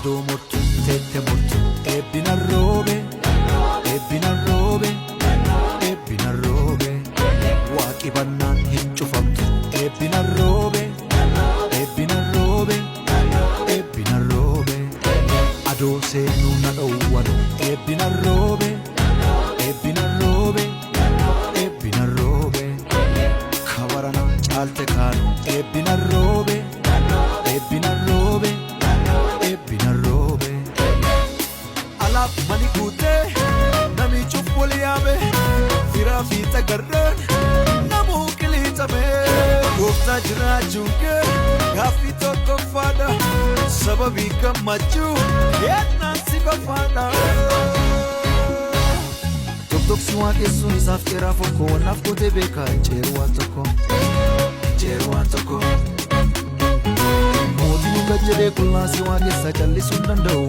adoo mortu teette mortu eebbina roobe eebbina roobe eebbina roobe waaqi bannaan hin cufamtu eebbina roobe eebbina roobe eebbina roobe adoo seenuu na dhowwanu eebbina roobe eebbina roobe eebbina roobe kabarana caalte kaanu eebbina roobe eebbina roobe eebbina roobe alaaf mani guutee nami cubbul yaame firaa fi tagarraan namuu qiliixame gooftaa jiraachuun kee gaaffii tokkoffaadha sababii gammachuu yennaan si qofaadha tokkoksi waaqessuun isaaf qeeraa fokkoo wannaaf gootee beekaa jeeru waan tokko mootiin gajjadee qullaasii waaqessa callisuun danda'u